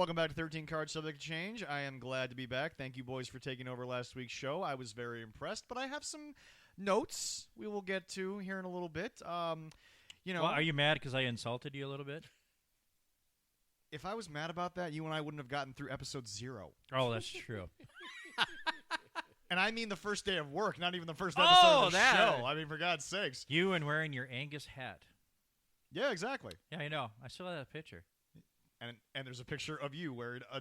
welcome back to 13 Cards Subject to Change. I am glad to be back. Thank you, boys, for taking over last week's show. I was very impressed, but I have some notes we will get to here in a little bit. Well, are you mad because I insulted you a little bit? If I was mad about that, you and I wouldn't have gotten through episode 0. Oh, that's true. And I mean the first day of work, not even the first episode of the show. I mean, for God's sakes. You and wearing your Angus hat. Yeah, exactly. Yeah, I know. I saw that picture. And there's a picture of you wearing a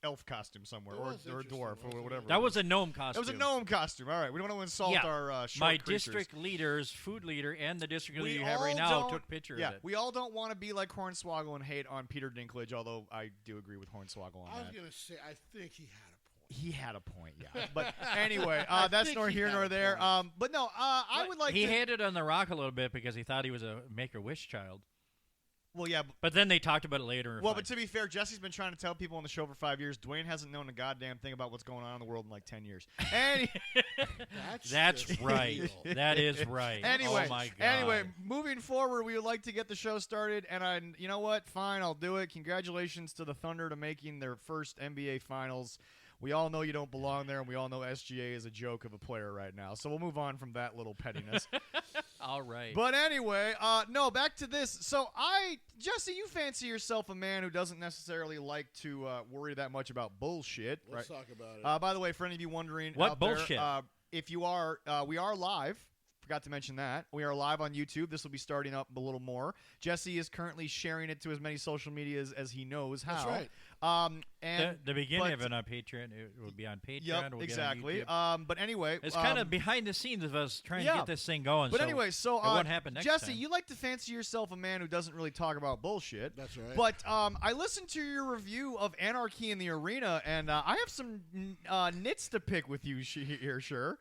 elf costume somewhere, or a dwarf, or whatever. That was a gnome costume. That was a gnome costume. All right, we don't want to insult our short My creatures. district leaders, food leader, and the district leader you have right now took pictures of it. We all don't want to be like Hornswoggle and hate on Peter Dinklage, although I do agree with Hornswoggle on that. I was going to say, I think he had a point. He had a point, yeah. But anyway, that's nor here nor there. But no, I would like He to... hated on The Rock a little bit because he thought he was a Make-A-Wish child. Well, yeah. But then they talked about it later. Well, but to be fair, Jesse's been trying to tell people on the show for 5 years. Dwayne hasn't known a goddamn thing about what's going on in the world in like 10 years. That's right. That is right. Anyway, oh my God. Moving forward, we would like to get the show started. And you know what? Fine, I'll do it. Congratulations to the Thunder to making their first NBA Finals. We all know you don't belong there, and we all know SGA is a joke of a player right now. So we'll move on from that little pettiness. All right. But anyway, no, back to this. So Jesse, you fancy yourself a man who doesn't necessarily like to worry that much about bullshit. Let's right? talk about it. By the way, for any of you wondering what bullshit? If you are, we are live. Forgot to mention that. We are live on YouTube. This will be starting up a little more. Jesse is currently sharing it to as many social medias as he knows how. That's right. And the beginning of it on Patreon, it will be on Patreon. Yep, exactly. But anyway, it's kind of behind the scenes of us trying to get this thing going. But anyway, so it won't happen next Jesse, time. you like to fancy yourself a man who doesn't really talk about bullshit. That's right. But I listened to your review of Anarchy in the Arena, and I have some nits to pick with you here, sure.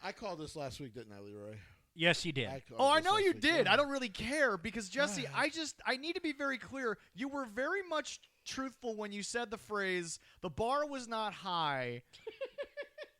I called this last week, didn't I, Leroy? Yes, you did. I know you did. I don't really care because, Jesse, I need to be very clear. You were very much truthful when you said the phrase, the bar was not high.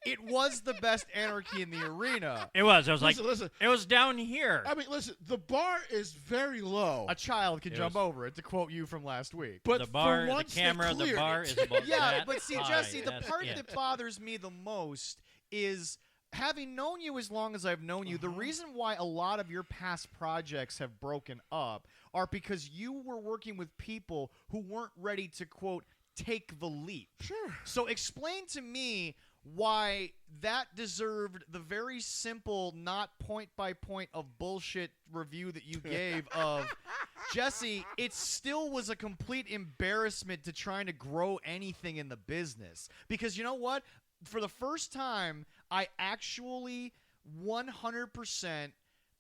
It was the best Anarchy in the Arena. It was. I was listen. It was down here. I mean, listen, the bar is very low. A child can jump over it, to quote you from last week. But the bar, for once the camera, the bar is about yeah, but see, high. Jesse, the part that bothers me the most is... having known you as long as I've known you, the reason why a lot of your past projects have broken up are because you were working with people who weren't ready to, quote, take the leap. Sure. So explain to me why that deserved the very simple, not point-by-point of bullshit review that you gave of, Jesse, it still was a complete embarrassment to trying to grow anything in the business. Because you know what? For the first time, I actually 100%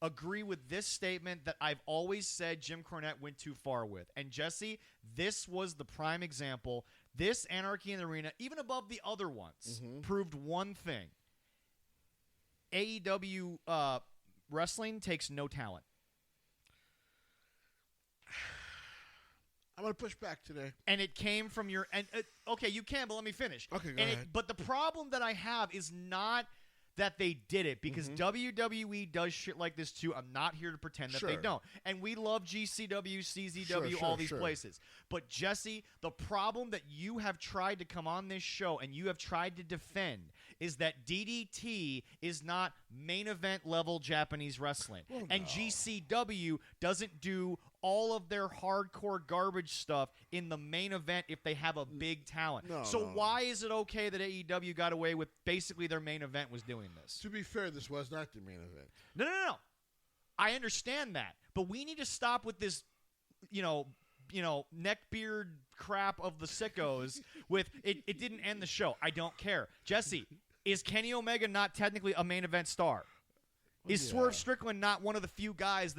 agree with this statement that I've always said Jim Cornette went too far with. And Jesse, this was the prime example. This Anarchy in the Arena, even above the other ones, proved one thing. AEW wrestling takes no talent. I'm going to push back today. And it came from your... okay, you can, but let me finish. Okay, go ahead. But the problem that I have is not that they did it, because WWE does shit like this too. I'm not here to pretend that they don't. And we love GCW, CZW, all these places. But, Jesse, the problem that you have tried to come on this show and you have tried to defend is that DDT is not main event level Japanese wrestling. Well, and GCW doesn't do all of their hardcore garbage stuff in the main event if they have a big talent. Why is it okay that AEW got away with basically their main event was doing this? To be fair, this was not the main event. No. I understand that. But we need to stop with this, neckbeard crap of the sickos with it didn't end the show. I don't care. Jesse, is Kenny Omega not technically a main event star? Is Swerve Strickland not one of the few guys